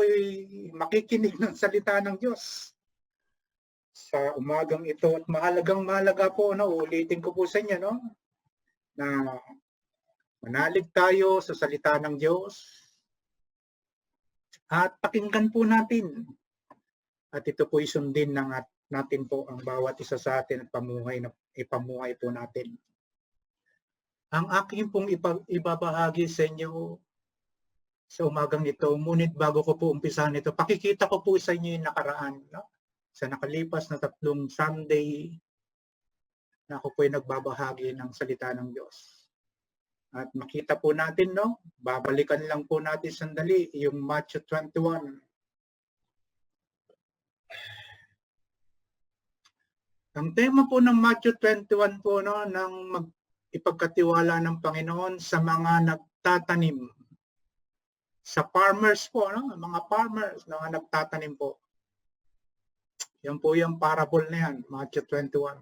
po'y makikinig ng salita ng Diyos sa umagang ito. At mahalaga po, no, ulitin ko po sa inyo, no, na manalig tayo sa salita ng Diyos at pakinggan po natin. At ito po'y sundin natin po ang bawat isa sa atin at ipamuhay po natin. Ang aking pong ibabahagi sa inyo sa umagang ito, ngunit bago ko po umpisahan ito, pakikita ko po sa inyo yung nakaraan, no? Sa nakalipas na 3 Sunday na ako po ay nagbabahagi ng salita ng Diyos. At makita po natin, no? Babalikan lang po natin sandali yung Matthew 21. Ang tema po ng Matthew 21 po, no, ng ipagkatiwala ng Panginoon sa mga nagtatanim. Sa farmers po, no? Mga farmers na nagtatanim po. Yan po yung parable na yan, Matthew 21.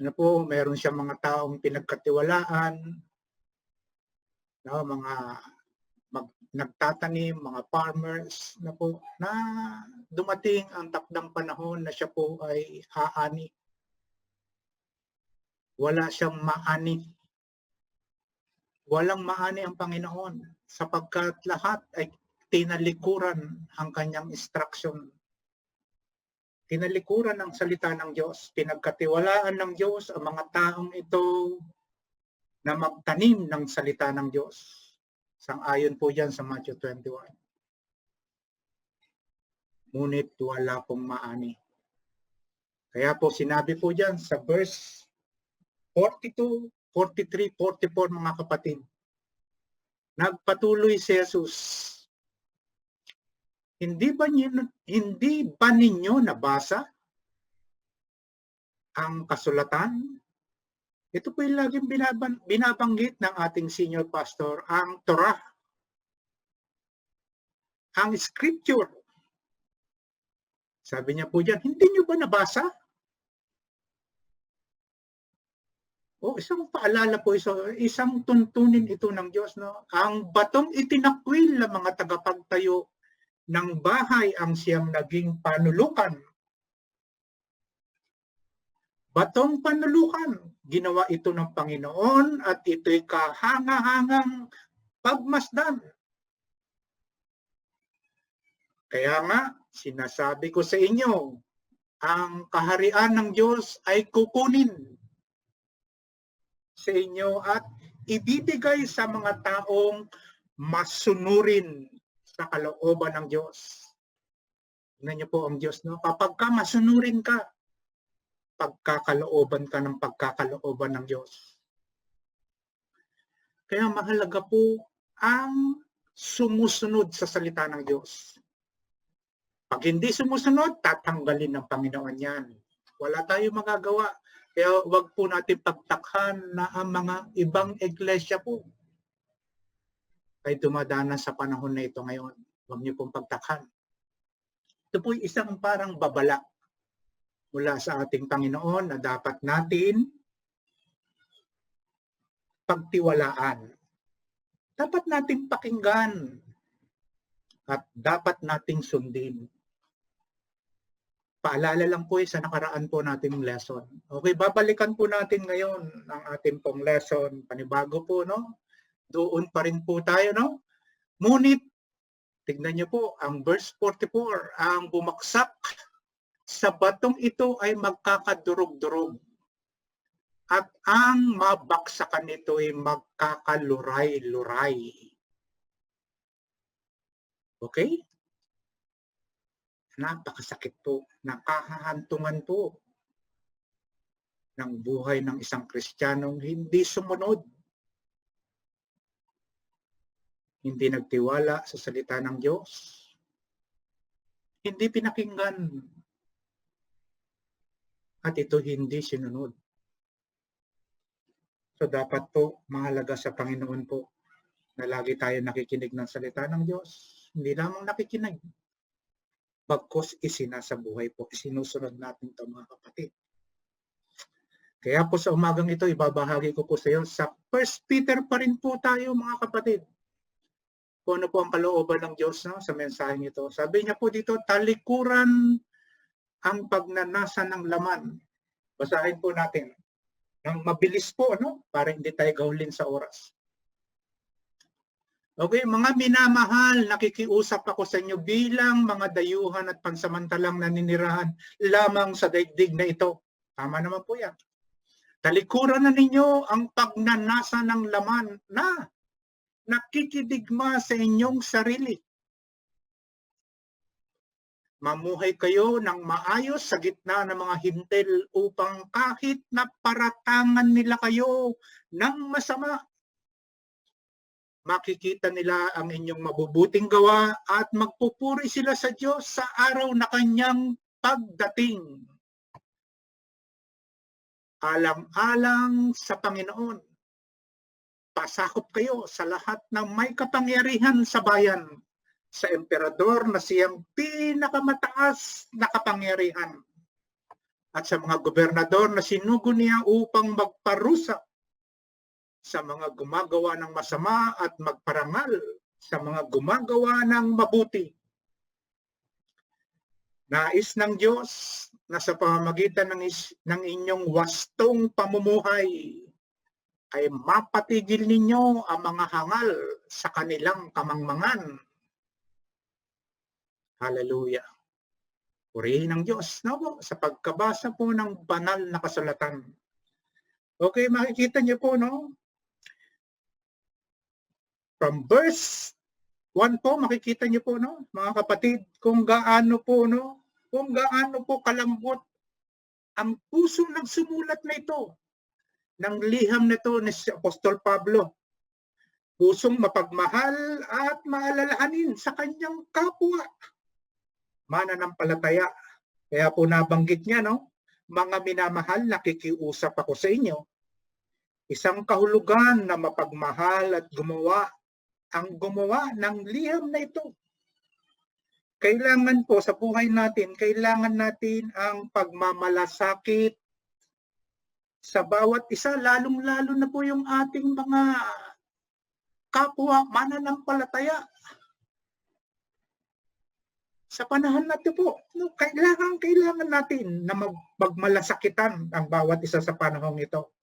Ano po, meron siya mga taong pinagkatiwalaan, no, mga nagtatanim, mga farmers na po, na dumating ang takdang panahon na siya po ay haani. Wala siyang maani. Walang maani ang Panginoon sapagkat lahat ay tinalikuran ang kanyang instruction. Tinalikuran ang salita ng Diyos. Pinagkatiwalaan ng Diyos ang mga taong ito na magtanim ng salita ng Diyos. Sang-ayon po yan sa Matthew 21. Ngunit wala pong maani. Kaya po sinabi po dyan sa verse 42, 43, 44 mga kapatid. Nagpatuloy si Jesus. Hindi ba ninyo nabasa ang kasulatan? Ito po yung laging binabanggit ng ating senior pastor, ang Torah, ang Scripture. Sabi niya po dyan, hindi nyo ba nabasa? O isang paalala po, isang tuntunin ito ng Diyos, no? Ang batong itinakwil ng mga tagapagtayo ng bahay ang siyang naging panulukan. Batong panulukan, ginawa ito ng Panginoon at ito'y kahanga-hangang pagmasdan. Kaya nga, sinasabi ko sa inyo, ang kaharian ng Diyos ay kukunin sa inyo at ibibigay sa mga taong masunurin sa kalooban ng Diyos. Tingnan niyo po ang Diyos, no? Kapag ka masunurin ka, pagkakalooban ka ng pagkakalooban ng Diyos. Kaya mahalaga po ang sumusunod sa salita ng Diyos. Pag hindi sumusunod, tatanggalin ng Panginoon yan. Wala tayong magagawa. Kaya wag po natin pagtakhan na ang mga ibang iglesia po ay dumadanas sa panahon na ito ngayon. Huwag niyo pong pagtakhan. Ito po isang parang babala mula sa ating Panginoon na dapat natin pagtiwalaan. Dapat natin pakinggan at dapat nating sundin. Paalala lang po sa nakaraan po nating lesson. Okay, babalikan po natin ngayon ang ating pong lesson. Panibago po, no? Doon pa rin po tayo, no? Ngunit, tignan niyo po, ang verse 44, ang bumaksak sa batong ito ay magkakadurog-durog. At ang mabaksakan nito ay magkakaluray-luray. Okay? Napakasakit po, nakahahantungan po ng buhay ng isang Kristiyanong hindi sumunod. Hindi nagtiwala sa salita ng Diyos. Hindi pinakinggan. At ito hindi sinunod. So dapat po mahalaga sa Panginoon po na lagi tayo nakikinig ng salita ng Diyos. Hindi lamang nakikinig. Bagkus isinasabuhay po, isinusunod natin ito mga kapatid. Kaya po sa umagang ito, ibabahagi ko po sa iyo, sa 1 Peter pa rin po tayo mga kapatid. kung ano po ang kalooban ng Diyos, no, sa mensaheng ito. Sabi niya po dito, talikuran ang pagnanasa ng laman. Basahin po natin. Nang mabilis po, no, para hindi tayo gahulin sa oras. Okay, mga minamahal, nakikiusap ako sa inyo bilang mga dayuhan at pansamantalang naninirahan lamang sa daigdig na ito. Tama naman po yan. Talikuran na ninyo ang pagnanasa ng laman na nakikidigma sa inyong sarili. Mamuhay kayo ng maayos sa gitna ng mga hintil upang kahit na paratangan nila kayo ng masama, makikita nila ang inyong mabubuting gawa at magpupuri sila sa Diyos sa araw na kanyang pagdating. Alang-alang sa Panginoon, pasakop kayo sa lahat ng may kapangyarihan sa bayan, sa emperador na siyang pinakamataas na kapangyarihan, at sa mga gobernador na sinugo niya upang magparusa sa mga gumagawa ng masama at magparangal sa mga gumagawa ng mabuti. Nais ng Diyos na sa pamamagitan ng inyong wastong pamumuhay ay mapatigil ninyo ang mga hangal sa kanilang kamangmangan. Hallelujah. Purihin ng Diyos, no? Sa pagkabasa po ng banal na kasulatan. Okay, makikita niyo po, no? From verse 1 po, makikita niyo po, no, mga kapatid, kung gaano po, no, kung gaano po kalambot ang puso ng sumulat na ito, ng liham na ito ni si Apostol Pablo. Pusong mapagmahal at maalalahanin sa kanyang kapwa. Mananampalataya. Kaya po nabanggit niya, no, mga minamahal, nakikiusap ako sa inyo. Isang kahulugan na mapagmahal at gumawa ng liham na ito. Kailangan po sa buhay natin, kailangan natin ang pagmamalasakit sa bawat isa, lalong-lalo na po yung ating mga kapwa mananampalataya. Sa panahon natin po, no, kailangan natin na magmalasakitan ang bawat isa sa panahong ito.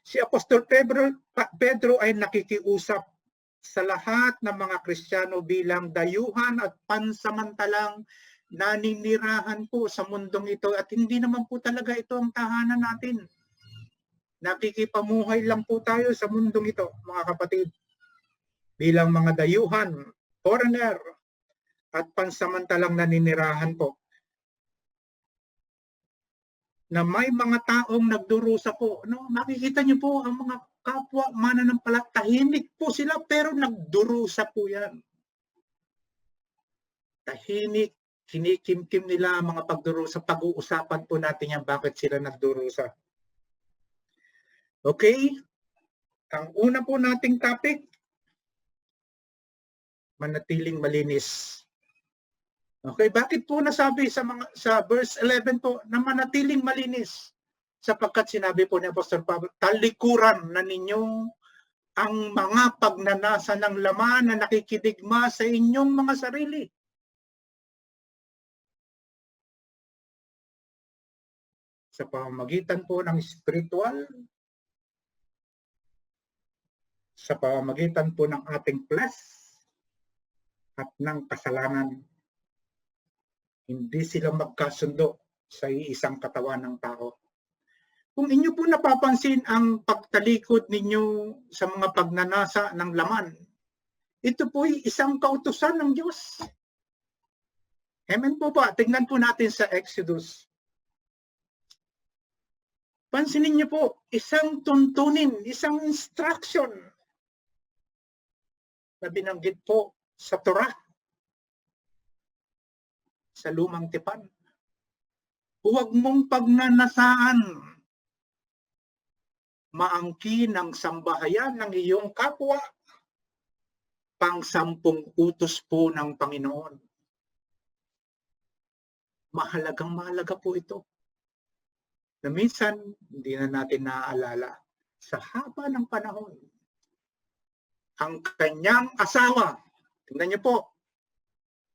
Si Apostol Pedro ay nakikiusap sa lahat ng mga Kristiyano bilang dayuhan at pansamantalang naninirahan po sa mundong ito, at hindi naman po talaga ito ang tahanan natin. Nakikipamuhay lang po tayo sa mundong ito, mga kapatid, bilang mga dayuhan, foreigner, at pansamantalang naninirahan po. Na may mga taong nagdurusa po, no? Makikita niyo po ang mga kapwa mananampalataya, tahimik po sila pero nagdurusa po yan. Tahimik, kinikimkim nila ang mga pagdurusa. Pag-uusapan po natin yan, bakit sila nagdurusa. Okay? Ang una po nating topic, manatiling malinis. Okay, bakit po nasabi sa verse 11 po na manatiling malinis? Sapagkat sinabi po ni Apostol Pablo, talikuran na ninyo ang mga pagnanasa ng laman na nakikidigma sa inyong mga sarili. Sa pamamagitan po ng spiritual, sa pamamagitan po ng ating flesh at ng kasalanan. Hindi sila magkasundo sa iisang katawan ng tao. Kung inyo po napapansin ang pagtalikod ninyo sa mga pagnanasa ng laman, ito po ay isang kautusan ng Diyos. Amen po ba? Tingnan po natin sa Exodus. Pansinin niyo po, isang tuntunin, isang instruction na binanggit po sa Torah, sa lumang tipan. Huwag mong pagnanasaan maangkin ang sambahayan ng iyong kapwa. Pang-10 utos po ng Panginoon. Mahalaga po ito. Na minsan, hindi na natin naaalala sa haba ng panahon. ang kanyang asawa. Tingnan niyo po,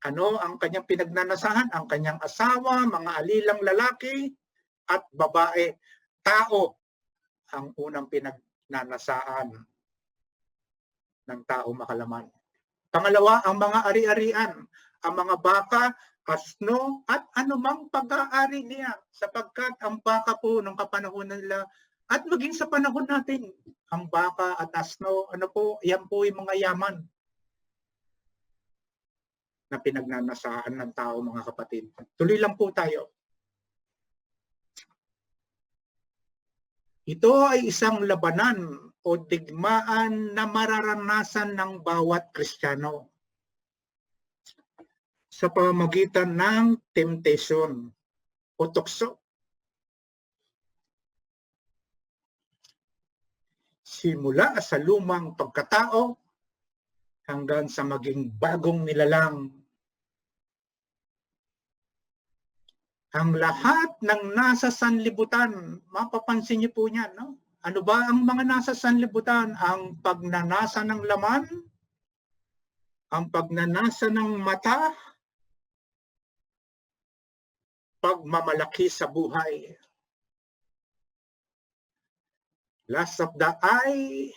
ano ang kanyang pinagnanasahan? Ang kanyang asawa, mga alilang lalaki at babae. Tao ang unang pinagnanasaan ng tao makalaman. Pangalawa, ang mga ari-arian, ang mga baka, asno, at anumang pag-aari niya. Sapagkat ang baka po nung kapanahon nila, at maging sa panahon natin, ang baka at asno, ano po, yan po yung mga yaman na pinagnanasaan ng tao, mga kapatid. Tuloy lang po tayo. Ito ay isang labanan o digmaan na mararanasan ng bawat Kristiyano sa pamamagitan ng temptation o tukso. Simula sa lumang pagkatao hanggang sa maging bagong nilalang. Ang lahat ng nasa sanlibutan, mapapansin niyo po niyan, no? Ano ba ang mga nasa sanlibutan? Ang pagnanasa ng laman, ang pagnanasa ng mata, pagmamalaki sa buhay. Lust of the eye,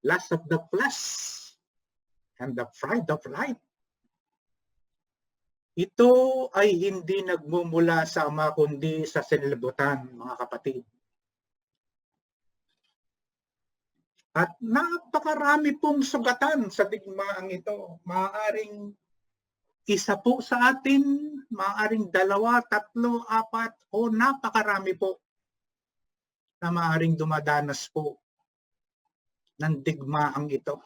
lust of the flesh, and the pride of life. Ito ay hindi nagmumula sa Ama kundi sa sanlibutan, mga kapatid. At napakarami pong sugatan sa digmaang ito. Maaaring isa po sa atin, maaaring 2, 3, 4, o napakarami po na maaaring dumadanas po ng digmaang ito.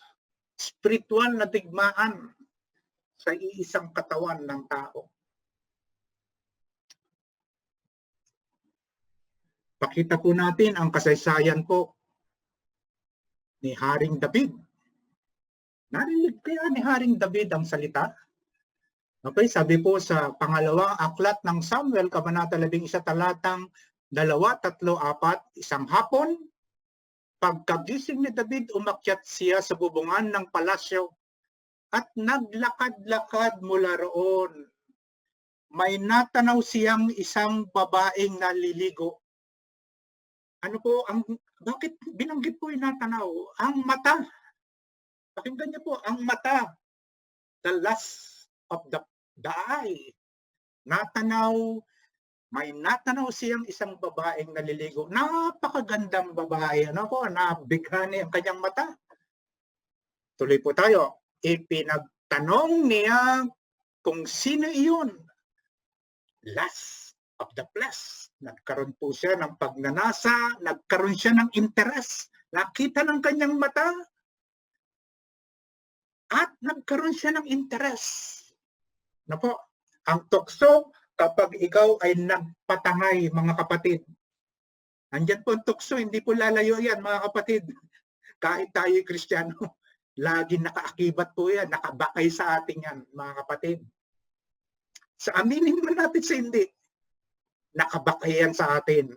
Spiritual na digmaan sa iisang katawan ng tao. Pakita po natin ang kasaysayan po ni Haring David. Narinig kaya ni Haring David ang salita? Okay, sabi po sa pangalawang aklat ng Samuel, Kabanata 11, talatang 2, 3, 4, isang hapon, pagkagising ni David, umakyat siya sa bubungan ng palasyo at naglakad-lakad mula roon. May natanaw siyang isang babaeng naliligo. Ano po, bakit binanggit po yung natanaw? Ang mata. Pakinggan niyo po, ang mata. The lust of the eye. May natanaw siyang isang babaeng naliligo. Napakagandang babae. Ano po, nabighani ang kanyang mata. Tuloy po tayo. Ipinagtanong niya kung sino iyon. Lust of the flesh. Nagkaroon po siya ng pagnanasa, nagkaroon siya ng interes. Nakita ng kanyang mata at nagkaroon siya ng interes. Na po, ang tukso kapag ikaw ay nagpatangay, mga kapatid. Andyan po ang tukso, hindi po lalayo yan, mga kapatid. Kahit tayo Kristiyano, lagi nakaakibat po yan, nakabakay sa atin yan, mga kapatid. Sa aminin man natin sa hindi, nakabakay yan sa atin.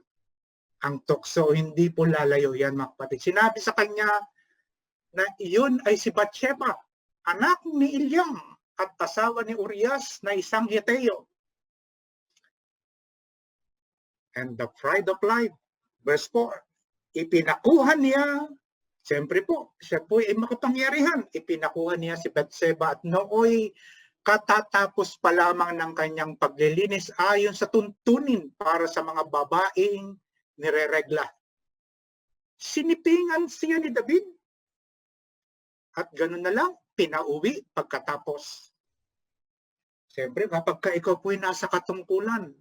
Ang tukso, hindi po lalayo yan, mga kapatid. Sinabi sa kanya na iyon ay si Bathsheba, anak ni Eliam at asawa ni Urias na isang Heteo. And the pride of life, verse 4, ipinakuha niya, siyempre po, siya po ay makapangyarihan, ipinakuha niya si Bathsheba at nooy katatapos pa lamang ng kanyang paglilinis ayon sa tuntunin para sa mga babaeng nireregla. Sinipingan siya ni David at ganoon na lang, pinauwi pagkatapos. Siyempre, kapag ikaw po'y nasa katungkulan,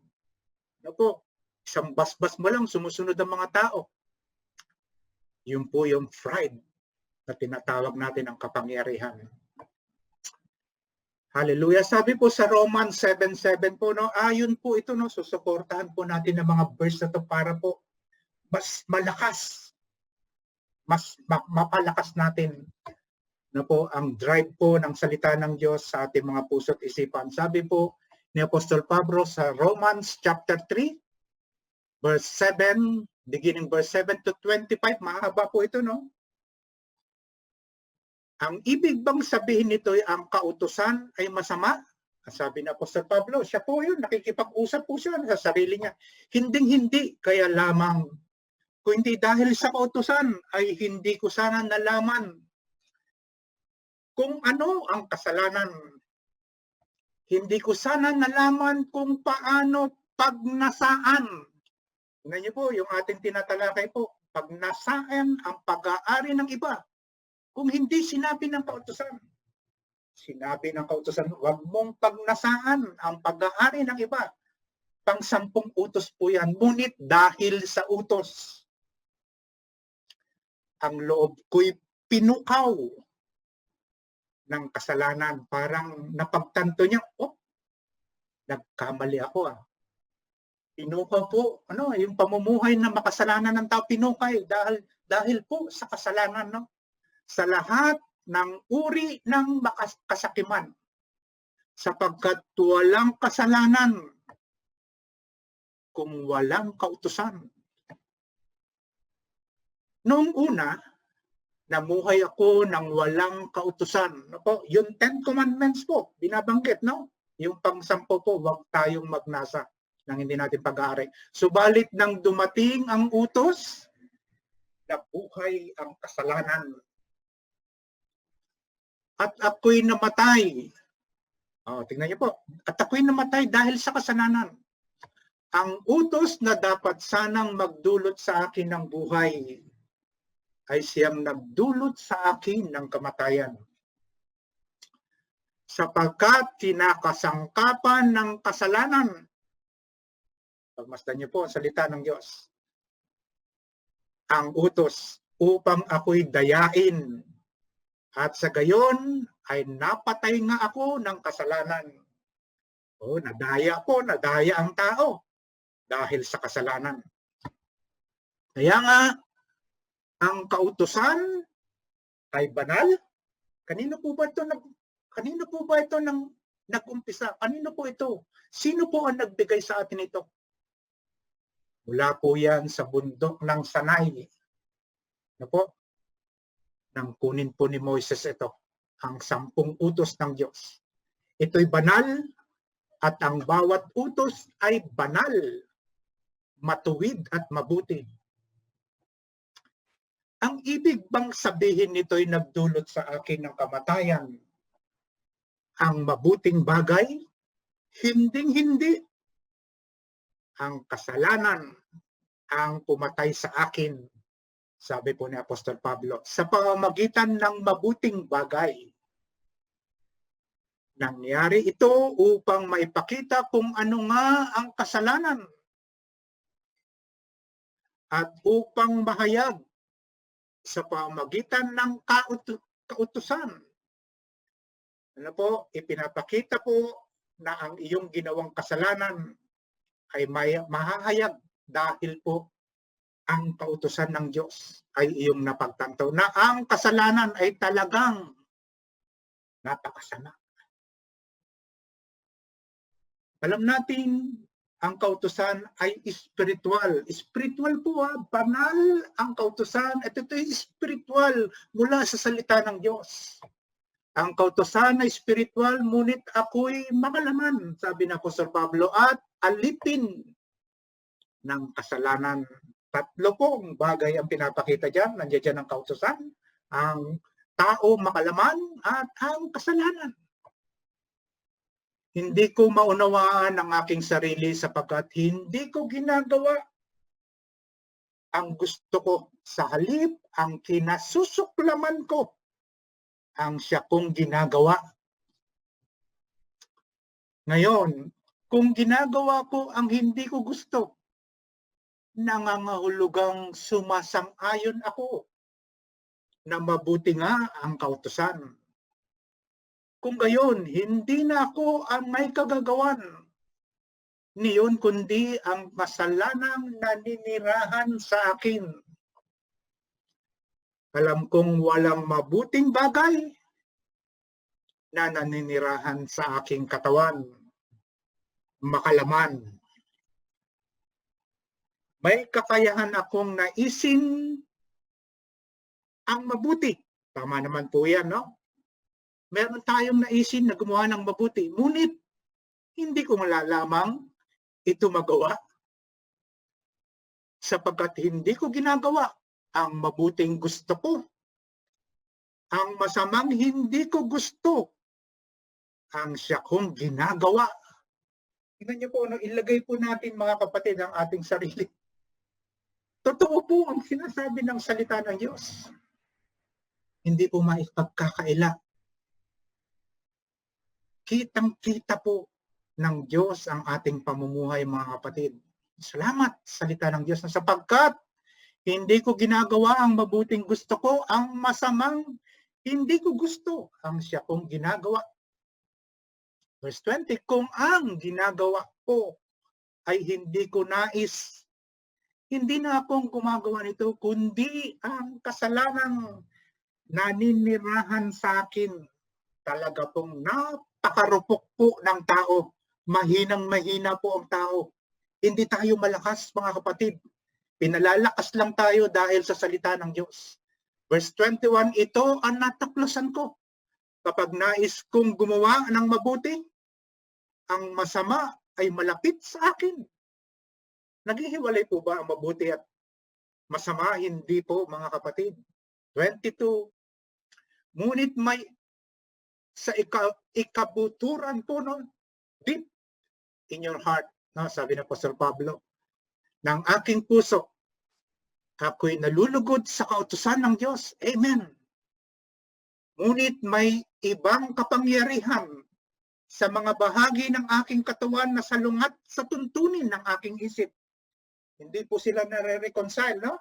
ano po, isang basbas mo lang, sumusunod ang mga tao. Yun po yung pride na tinatawag natin ang kapangyarihan. Hallelujah. Sabi po sa Romans 7:7 po, no, ayon po ito, no, susuportahan po natin ng mga verse na to para po mas malakas, mapalakas natin na po ang drive po ng salita ng Diyos sa ating mga puso at isipan. Sabi po ni Apostol Pablo sa Romans chapter 3, verse 7, beginning verse 7 to 25, mahaba po ito, no? Ang ibig bang sabihin nito ay ang kautusan ay masama? Sabi ni Apostol Pablo, siya po yun, nakikipag-usap po siya sa sarili niya. Hinding-hindi, kaya lamang. Kung hindi dahil sa kautusan, ay hindi ko sana nalaman kung ano ang kasalanan. Hindi ko sana nalaman kung paano pagnasaan. Tingnan niyo po, yung ating tinatalakay po, pagnasaan ang pag-aari ng iba. Kung hindi sinabi ng kautusan. Sinabi ng kautusan, huwag mong pagnasaan ang pag-aari ng iba. Pang-10 utos po yan. Ngunit dahil sa utos, ang loob ko'y pinukaw ng kasalanan. Parang napagtanto niya, nagkamali ako ah. Pinukaw po, yung pamumuhay na makasalanan ng tao, pinukay dahil po sa kasalanan, no? Sa lahat ng uri ng kasakiman, sapagkat walang kasalanan kung walang kautusan. Noong una, namuhay ako ng walang kautusan. Yung 10 Commandments po, binabanggit, no? Yung pang-10 po, huwag tayong magnasa nang hindi natin pag-aari. Subalit nang dumating ang utos, nabuhay ang kasalanan. At ako'y namatay. Tingnan niyo po. At ako'y namatay dahil sa kasalanan. Ang utos na dapat sanang magdulot sa akin ng buhay ay siyang nagdulot sa akin ng kamatayan. Sapagkat kinakasangkapan ng kasalanan. Pagmasdan niyo po ang salita ng Diyos. Ang utos upang ako'y dayain. At sa gayon ay napatay nga ako ng kasalanan. Nadaya ang tao dahil sa kasalanan. Kaya nga, ang kautusan ay banal. Kanino po ba ito nag-umpisa? Kanino po ito? Sino po ang nagbigay sa atin ito? Mula po yan sa bundok ng Sanay. Nang kunin po ni Moises ito, ang 10 utos ng Diyos. Ito'y banal at ang bawat utos ay banal, matuwid at mabuti. Ang ibig bang sabihin nito'y nagdulot sa akin ng kamatayan? Ang mabuting bagay? Hinding-hindi. Ang kasalanan ang pumatay sa akin. Sabi po ni Apostol Pablo, sa pamamagitan ng mabuting bagay. Nangyari ito upang maipakita kung ano nga ang kasalanan at upang mahayag sa pamamagitan ng kautusan. Ipinapakita po na ang iyong ginawang kasalanan ay mahahayag dahil po ang kautusan ng Diyos ay iyong napagtanto na ang kasalanan ay talagang napakasama. Alam natin, ang kautusan ay spiritual. Spiritual po, banal ang kautusan. At ito ay spiritual mula sa salita ng Diyos. Ang kautusan ay spiritual, ngunit ako'y makalaman, sabi ng Apostol Pablo, at alipin ng kasalanan. 3 pong bagay ang pinapakita dyan. Nandiyan dyan ang kautusan, ang tao makalaman, at ang kasalanan. Hindi ko maunawaan ang aking sarili sapagkat hindi ko ginagawa ang gusto ko. Sa halip, ang kinasusuklaman ko ang siya kong ginagawa. Ngayon, kung ginagawa ko ang hindi ko gusto, nangangahulugang sumasang-ayon ako na mabuti nga ang kautusan. Kung gayon, hindi na ako ang may kagagawan niyon kundi ang kasalanang naninirahan sa akin. Alam kong walang mabuting bagay na naninirahan sa aking katawan. Makalaman. May kakayahan akong naisin ang mabuti Tama naman po yan, no? Meron tayong naisin na gumawa ng mabuti, ngunit hindi ko malalamang ito magawa sapagkat hindi ko ginagawa ang mabuting gusto ko. Ang masamang hindi ko gusto ang siya kong ginagawa. Tingnan niyo po, no, ilagay po natin mga kapatid ang ating sarili. Totoo po ang sinasabi ng salita ng Diyos. Hindi po maipagkakaila. Kitang-kita po ng Diyos ang ating pamumuhay, mga kapatid. Salamat sa salita ng Diyos na sapagkat hindi ko ginagawa ang mabuting gusto ko, ang masamang hindi ko gusto ang siya kong ginagawa. Verse 20, kung ang ginagawa ko ay hindi ko nais, hindi na akong gumagawa nito, kundi ang kasalanang naninirahan sa akin. Talaga pong napakarupok po ng tao. Mahinang-mahina po ang tao. Hindi tayo malakas, mga kapatid. Pinalalakas lang tayo dahil sa salita ng Diyos. Verse 21, ito ang natuklasan ko. Kapag nais kong gumawa ng mabuti, ang masama ay malapit sa akin. Naghihiwalay po ba ang mabuti at masama? Hindi po, mga kapatid. 22, ngunit may sa ikabuturan po, no, deep in your heart, no, sabi ng Apostol Pablo, ng aking puso, ako'y nalulugod sa kautusan ng Diyos. Amen. Ngunit may ibang kapangyarihan sa mga bahagi ng aking katawan na salungat sa tuntunin ng aking isip. Hindi po sila nare-reconcile, no?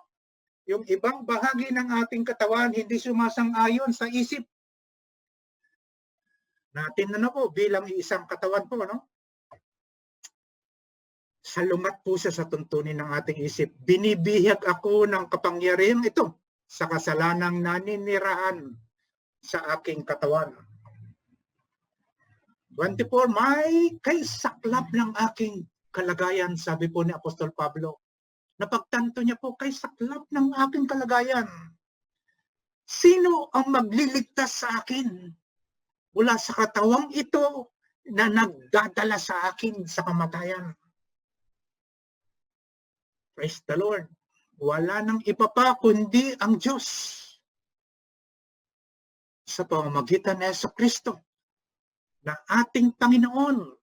Yung ibang bahagi ng ating katawan hindi sumasang-ayon sa isip natin, ano po, bilang isang katawan po, no? Salungat po siya sa tuntunin ng ating isip. Binibihag ako ng kapangyarihang ito sa kasalanang naninirahan sa aking katawan. 24, may kaysaklap ng aking kalagayan, sabi po ni Apostol Pablo. Napagtanto niya po, kaysaklap ng aking kalagayan. Sino ang magliligtas sa akin mula sa katawang ito na nagdadala sa akin sa kamatayan? Praise the Lord. Wala nang iba pa kundi ang Diyos sa pamamagitan ni Jesucristo na ating Panginoon.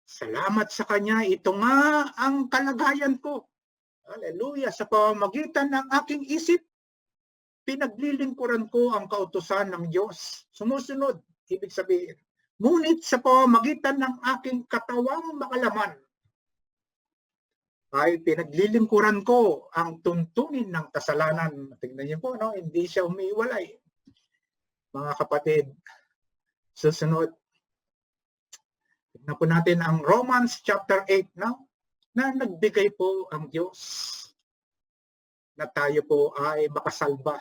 Salamat sa Kanya, ito nga ang kalagayan ko. Hallelujah. Sa pamamagitan ng aking isip, pinaglilingkuran ko ang kautusan ng Diyos. Sumusunod, ibig sabihin. Ngunit sa pamamagitan ng aking katawang makalaman, ay pinaglilingkuran ko ang tuntunin ng kasalanan. Tingnan niyo po, no? Hindi siya umiiwalay. Mga kapatid, susunod. Tignan po natin ang Romans chapter 8, no? Na nagbigay po ang Diyos na tayo po ay makasalba.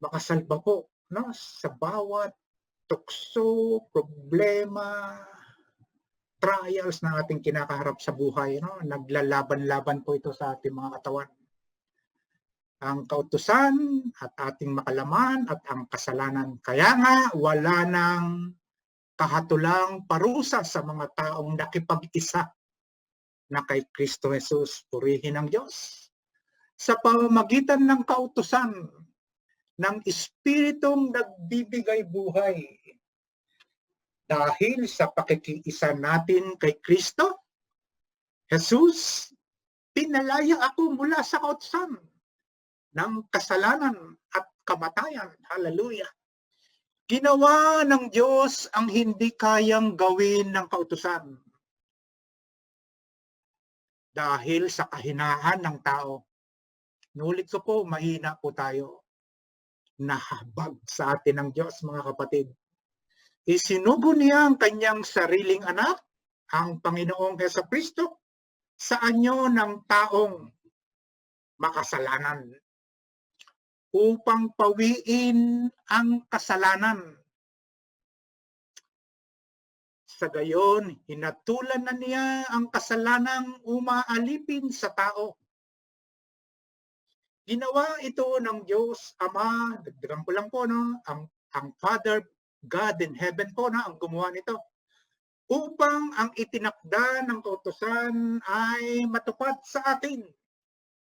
Makasalba po, no? Sa bawat tukso, problema, trials na ating kinakaharap sa buhay, no? Naglalaban-laban po ito sa ating mga katawan. Ang kautusan at ating makalaman at ang kasalanan. Kaya nga wala nang kahatulang parusa sa mga taong nakipag-isa na kay Kristo Jesus. Purihin ang Diyos. Sa pamamagitan ng kautusan ng Espiritong nagbibigay buhay. Dahil sa pakikiisa natin kay Kristo, Jesus, pinalaya ako mula sa kautusan ng kasalanan at kamatayan. Hallelujah. Ginawa ng Diyos ang hindi kayang gawin ng kautusan. Dahil sa kahinaan ng tao. Nulit ko po, mahina po tayo. Nahabag sa atin ng Diyos, mga kapatid. Isinugo niya ang kanyang sariling anak, ang Panginoong Jesucristo, sa anyo ng taong makasalanan upang pawiin ang kasalanan. Sa gayon, hinatulan na niya ang kasalanang umaalipin sa tao. Ginawa ito ng Diyos Ama, dagdagan ko lang po, no, ang Father, God in heaven po, no, ang gumawa nito, upang ang itinakda ng kautusan ay matupad sa atin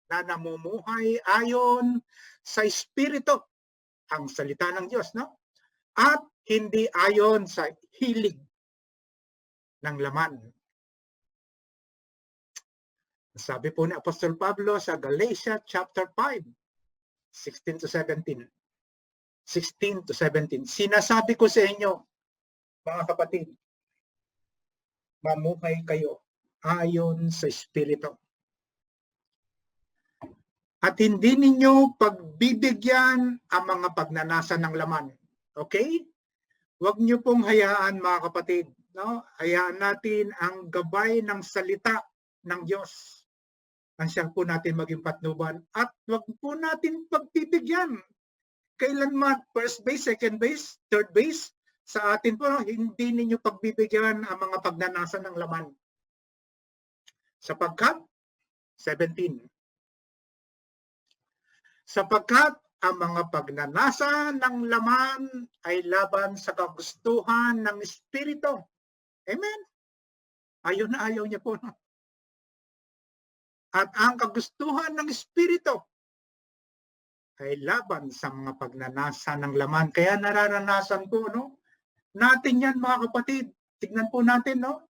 na namumuhay ayon sa Espiritu, ang salita ng Diyos, no? At hindi ayon sa hilig ng laman. Sabi po ni Apostol Pablo sa Galatia chapter 5, 16 to 17. 16 to 17. Sinasabi ko sa inyo, mga kapatid, mamuhay kayo ayon sa Espiritu. At hindi ninyo pagbibigyan ang mga pagnanasa ng laman. Okay? Huwag niyo pong hayaan, mga kapatid. No? Hayaan natin ang gabay ng salita ng Diyos. Ang siyang po natin maging patnuban. At huwag po natin pagbibigyan. Kailanman, first base, second base, third base, sa atin po, hindi ninyo pagbibigyan ang mga pagnanasa ng laman. Sapagkat, 17. Sapagkat ang mga pagnanasa ng laman ay laban sa kagustuhan ng Espiritu. Amen? Ayaw na ayaw niya po. No? At ang kagustuhan ng Espiritu ay laban sa mga pagnanasa ng laman. Kaya nararanasan po, no? Natin yan, mga kapatid. Tignan po natin, no?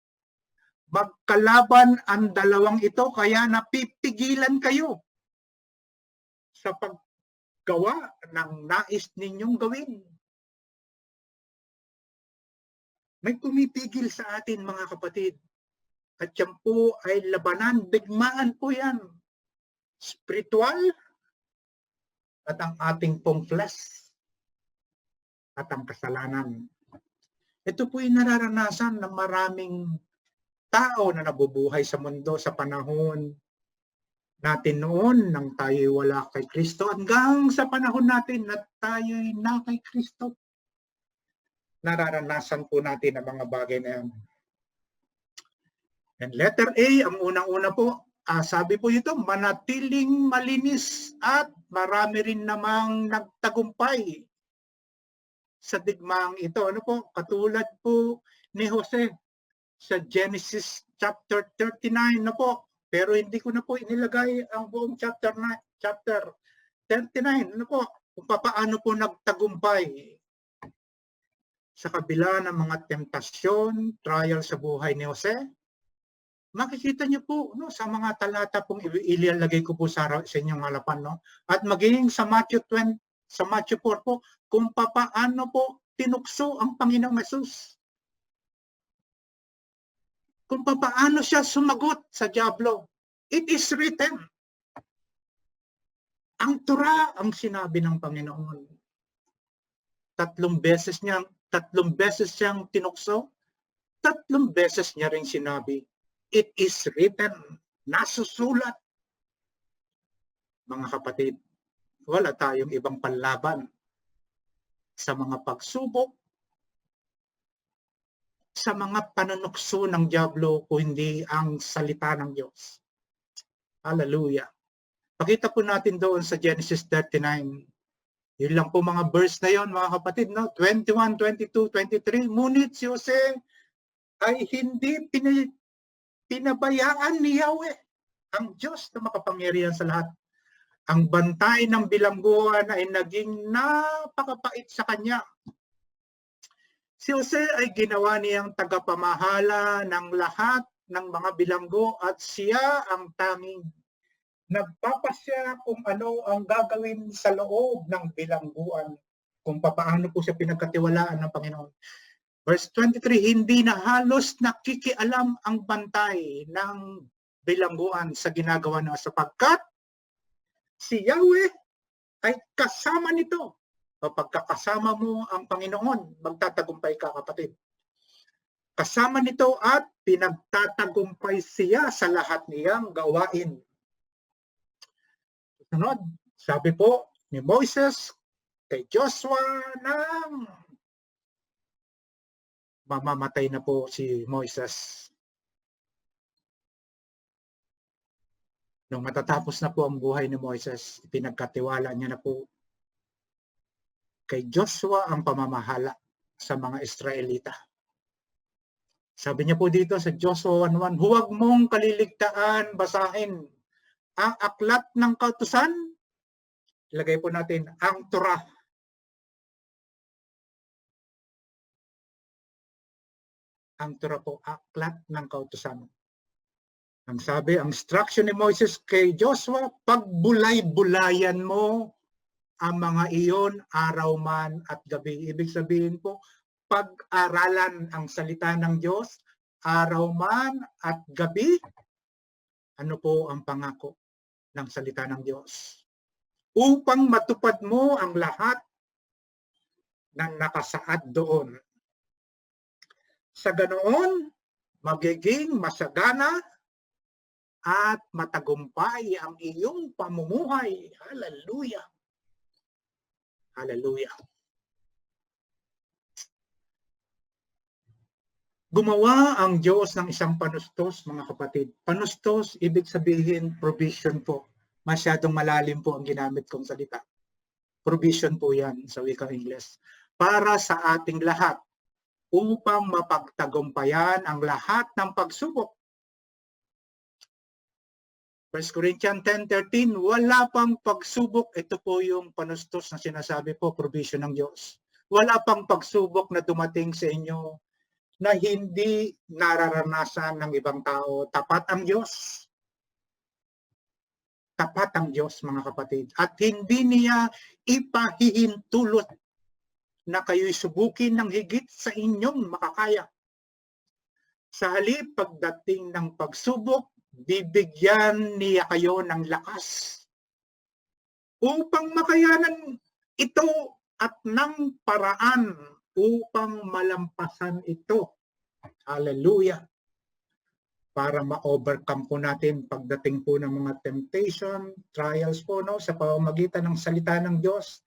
Magkalaban ang dalawang ito, kaya napipigilan kayo sa paggawa ng nais ninyong gawin. May pumipigil sa atin, mga kapatid. At yan po ay labanan, digmaan po yan. Spiritual at ang ating pong flesh at ang kasalanan. Ito po yung nararanasan ng maraming tao na nabubuhay sa mundo sa panahon natin noon nang tayo wala kay Kristo hanggang sa panahon natin na tayo'y na kay Kristo. Nararanasan po natin ang mga bagay na yan. And letter A, ang unang-una po, sabi po ito, manatiling malinis at marami rin namang nagtagumpay sa digmaang ito. Ano po? Katulad po ni Jose sa Genesis chapter 39 na po. Pero hindi ko na po inilagay ang buong chapter 39. Ano po? Kung paano po nagtagumpay sa kabila ng mga temptasyon, trial sa buhay ni Jose. Makikita niyo po, no, sa mga talata pong ilalagay ko po sa inyong harapan, no? At maging sa Matthew 4 po, kung paano po tinukso ang Panginoong Hesus. Kung paano siya sumagot sa diablo. It is written. Ang Torah ang sinabi ng Panginoon. 3 beses siyang tinukso. 3 beses niya rin sinabi. It is written, nasusulat. Mga kapatid, wala tayong ibang panlaban sa mga pagsubok, sa mga panunukso ng diablo, kung hindi ang salita ng Diyos. Hallelujah. Pakita po natin doon sa Genesis 39. Yun lang po mga verse na yon, mga kapatid, no? 21, 22, 23. Ngunit si Jose ay hindi pinabayaan ni Yahweh, ang Diyos na makapangyarihan sa lahat. Ang bantay ng bilangguan ay naging napakapait sa kanya. Si Jose ay ginawa niyang tagapamahala ng lahat ng mga bilanggo at siya ang tanging nagpapasya kung ano ang gagawin sa loob ng bilangguan, kung paano po siya pinagkatiwalaan ng Panginoon. Verse 23, hindi na halos nakikialam ang bantay ng bilangguan sa ginagawa niya sapagkat si Yahweh ay kasama nito. O pagkakasama mo ang Panginoon, magtatagumpay ka, kapatid. Kasama nito at pinagtatagumpay siya sa lahat niyang gawain. Sunod, sabi po ni Moses kay Joshua nang mamamatay na po si Moises. Nung matatapos na po ang buhay ni Moises, pinagkatiwala niya na po kay Joshua ang pamamahala sa mga Israelita. Sabi niya po dito sa Joshua 1:1, huwag mong kaliligtaan, basahin ang aklat ng kautusan. Ilagay po natin ang Torah. Ang Torah po, aklat ng kautusan. Ang sabi, ang instruction ni Moses kay Joshua, pagbulay-bulayan mo ang mga iyon araw man at gabi. Ibig sabihin po, pag-aralan ang salita ng Diyos araw man at gabi. Ano po ang pangako ng salita ng Diyos? Upang matupad mo ang lahat ng nakasaad doon. Sa ganoon, magiging masagana at matagumpay ang iyong pamumuhay. Hallelujah! Hallelujah! Gumawa ang Diyos ng isang panustos, mga kapatid. Panustos, ibig sabihin provision po. Masyadong malalim po ang ginamit kong salita. Provision po yan sa wikang Ingles. Para sa ating lahat, upang mapagtagumpayan ang lahat ng pagsubok. 1 Corinthians 10:13, wala pang pagsubok. Ito po yung panustos na sinasabi po, provision ng Diyos. Wala pang pagsubok na dumating sa inyo na hindi nararanasan ng ibang tao. Tapat ang Diyos. Tapat ang Diyos, mga kapatid. At hindi niya ipahihintulot na kayo'y subukin ng higit sa inyong makakaya. Sa halip, pagdating ng pagsubok, bibigyan niya kayo ng lakas upang makayanan ito at ng paraan upang malampasan ito. Hallelujah! Para ma-overcome po natin pagdating po ng mga temptation, trials po, no, sa pamamagitan ng salita ng Diyos,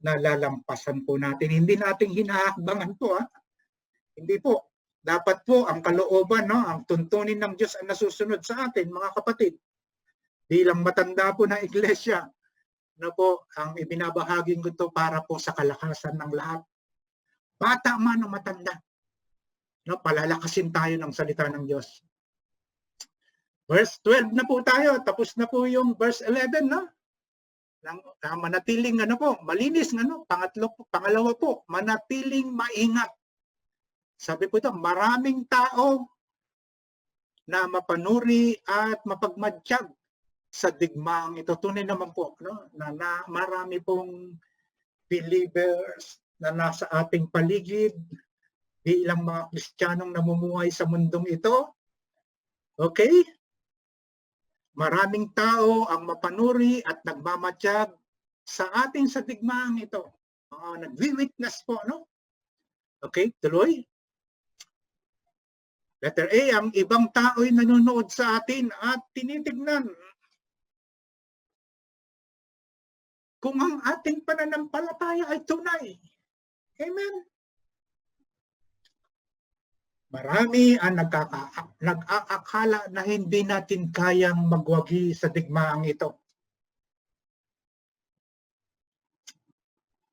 na lalampasan po natin. Hindi natin hinahakbangan po. Hindi po. Dapat po ang kalooban, no, ang tuntunin ng Diyos ang nasusunod sa atin, mga kapatid. Bilang matanda po ng iglesia, no po, ang ibinabahagin ko to para po sa kalakasan ng lahat. Bata man o matanda, no, palalakasin tayo ng salita ng Diyos. Verse 12 na po tayo, tapos na po yung verse 11, no? Manatiling malinis, pangalawa po, manatiling maingat. Sabi po ito, maraming tao na mapanuri at mapagmadiyag sa digmaang ito. Tunay naman po, no, na marami pong believers na nasa ating paligid, bilang mga Kristiyanong namumuhay sa mundong ito. Okay? Maraming tao ang mapanuri at nagmamatiyag sa ating sa digmaang ito. Nagwi-witness po, no? Okay, tuloy. Letter A, ang ibang tao'y nanonood sa atin at tinitignan kung ang ating pananampalataya ay tunay. Amen. Marami ang nag-aakala na hindi natin kayang magwagi sa digmaang ito.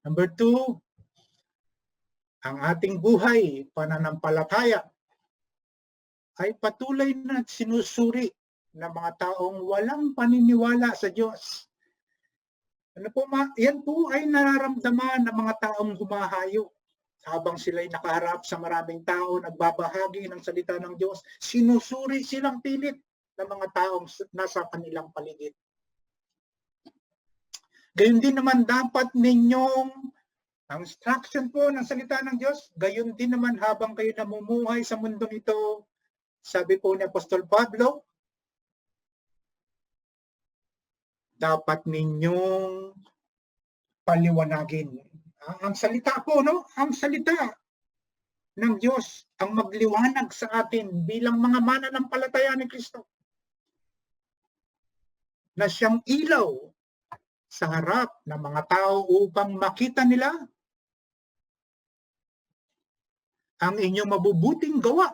Number 2, ang ating buhay, pananampalataya, ay patuloy na sinusuri ng mga taong walang paniniwala sa Diyos. Yan po ay nararamdaman ng mga taong humahayo. Habang sila'y nakaharap sa maraming tao, nagbabahagi ng salita ng Diyos, sinusuri silang pilit ng mga taong nasa kanilang paligid. Gayon din naman dapat ninyong, ang instruction po ng salita ng Diyos, gayon din naman habang kayo namumuhay sa mundong ito, sabi po ni Apostol Pablo, dapat ninyong paliwanagin. Ang salita po, no? Ang salita ng Diyos ang magliwanag sa atin bilang mga mananampalataya ni Kristo. Na siyang ilaw sa harap ng mga tao upang makita nila ang inyong mabubuting gawa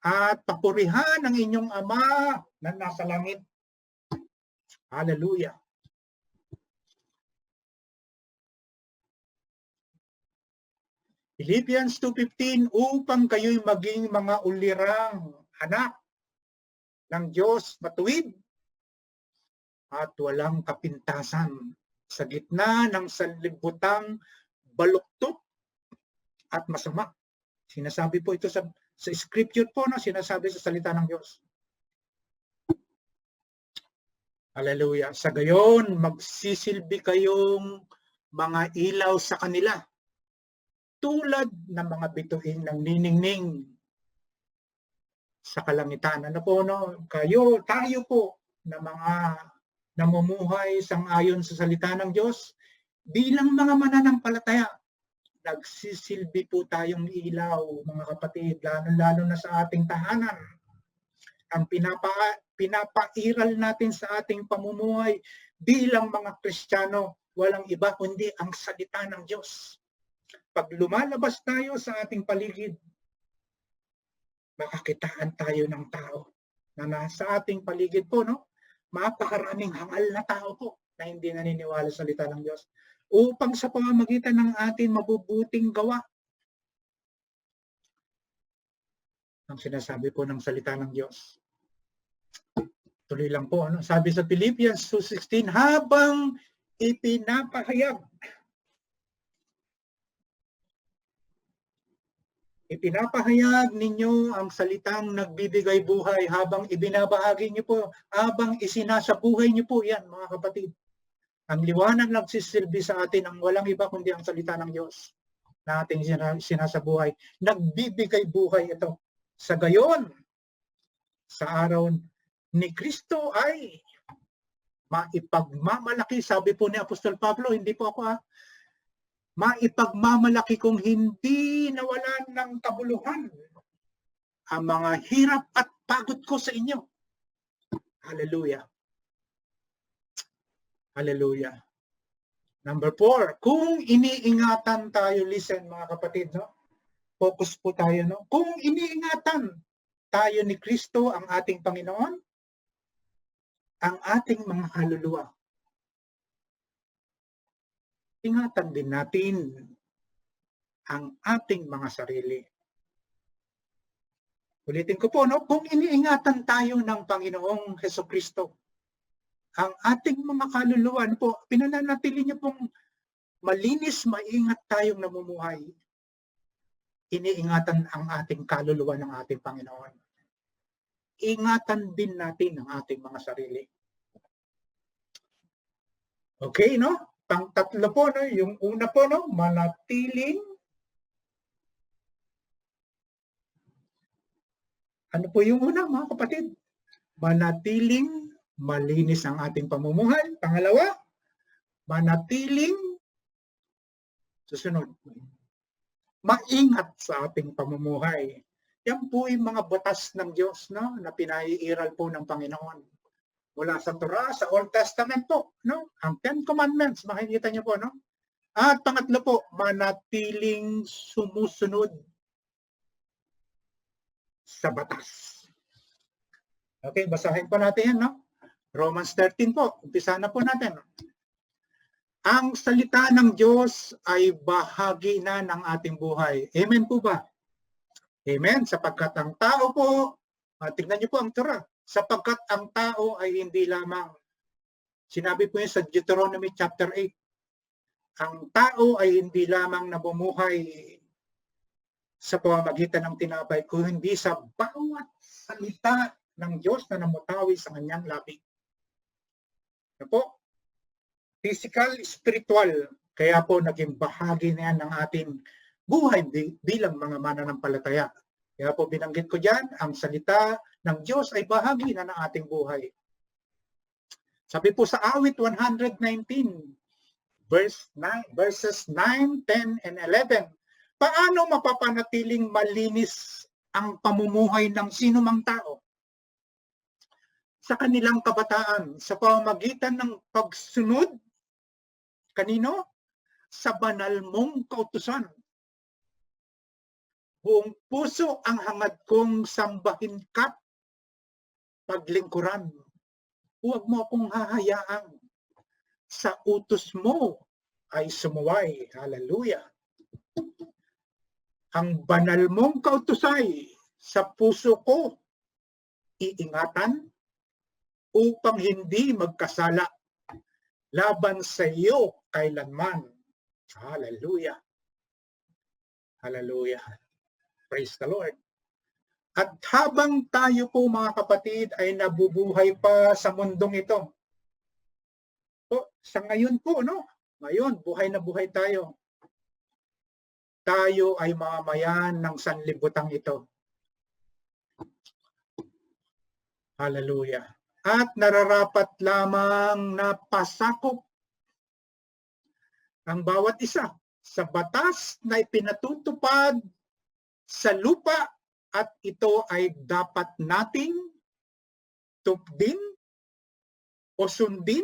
at papurihan ang inyong Ama na nasa langit. Hallelujah. Philippians 2:15, upang kayo'y maging mga ulirang anak ng Diyos matuwid at walang kapintasan sa gitna ng sanlibutan baluktot at masama. Sinasabi po ito sa scripture po, no? Sinasabi sa salita ng Diyos. Hallelujah. Sa gayon, magsisilbi kayong mga ilaw sa kanila, tulad ng mga bituin ng niningning sa kalangitan. Ano po, no? Tayo po na mga namumuhay sang-ayon sa salita ng Diyos, bilang mga mananampalataya, nagsisilbi po tayong ilaw, mga kapatid, lalo na sa ating tahanan. Ang pinapairal natin sa ating pamumuhay bilang mga Kristiyano, walang iba kundi ang salita ng Diyos. Pag lumalabas tayo sa ating paligid, makakitaan tayo ng tao na nasa ating paligid po, no? Mapakaraming hangal na tao po na hindi naniniwala sa salita ng Diyos, upang sa pamamagitan ng ating mabubuting gawa, ang sinasabi po ng salita ng Diyos. Tuloy lang po, ano? Sabi sa Philippians 2:16, habang ipinapahayag ninyo ang salitang nagbibigay buhay, habang ibinabahagi niyo po, habang isinasabuhay niyo po yan, mga kapatid. Ang liwanag nagsisilbi sa atin ang walang iba kundi ang salita ng Diyos na ating sinasabuhay. Nagbibigay buhay ito. Sa gayon, sa araw ni Kristo ay maipagmamalaki. Sabi po ni Apostol Pablo, hindi po ako maipagmamalaki kung hindi nawalan ng kabuluhan ang mga hirap at pagod ko sa inyo. Hallelujah. Hallelujah. Number 4, kung iniingatan tayo, listen mga kapatid, no? Focus po tayo, no? Kung iniingatan tayo ni Kristo, ang ating Panginoon, ang ating mga kaluluwa, ingatan din natin ang ating mga sarili. Ulitin ko po, no? Kung iniingatan tayo ng Panginoong Hesukristo, ang ating mga kaluluwa, ano po, pinananatili niyo pong malinis, maingat tayong namumuhay. Iniingatan ang ating kaluluwa ng ating Panginoon. Ingatan din natin ang ating mga sarili. Okay, no? Pang-tatlo po, no? Yung una po, no? Manatiling. Ano po yung una, mga kapatid? Manatiling malinis ang ating pamumuhay. Pangalawa, manatiling, susunod, maingat sa ating pamumuhay. Yan po yung mga batas ng Diyos, no, na pinaiiral po ng Panginoon. Mula sa Torah, sa Old Testament po, no? Ang 10 Commandments, makikita niyo po, no? At pangatlo po, manatiling sumusunod sa batas. Okay, basahin po natin yan, no? Romans 13 po, umpisa na po natin. Ang salita ng Diyos ay bahagi na ng ating buhay. Amen po ba? Amen. Sapagkat ang tao po, tingnan niyo po ang Torah, sapagkat ang tao ay hindi lamang, sinabi po yun sa Deuteronomy chapter 8, ang tao ay hindi lamang nabumuhay sa pamamagitan ng tinapay, kundi sa bawat salita ng Diyos na namutawi sa kanyang labi. Ano po? Physical, spiritual. Kaya po naging bahagi na yan ng ating buhay bilang mga mananampalataya. Kaya po binanggit ko dyan, ang salita ng Diyos ay bahagi na ng ating buhay. Sabi po sa awit 119, verses 9, 10, and 11, paano mapapanatiling malinis ang pamumuhay ng sinumang tao sa kanilang kabataan sa pamamagitan ng pagsunod kanino? Sa banal mong kautusan. Buong puso ang hangad kong sambahin ka, paglingkuran, Huwag mo akong hahayaang sa utos mo ay sumuway. Hallelujah. Ang banal mong kautusay sa puso ko iingatan upang hindi magkasala laban sa iyo kailanman. Hallelujah. Hallelujah. Praise the Lord. At habang tayo po mga kapatid ay nabubuhay pa sa mundong ito, sa ngayon po, no? Ngayon, buhay na buhay tayo. Tayo ay mamamayan ng sanlibutan ito. Hallelujah. At nararapat lamang na pasakop ang bawat isa sa batas na ipinatutupad sa lupa at ito ay dapat nating tupdin o sundin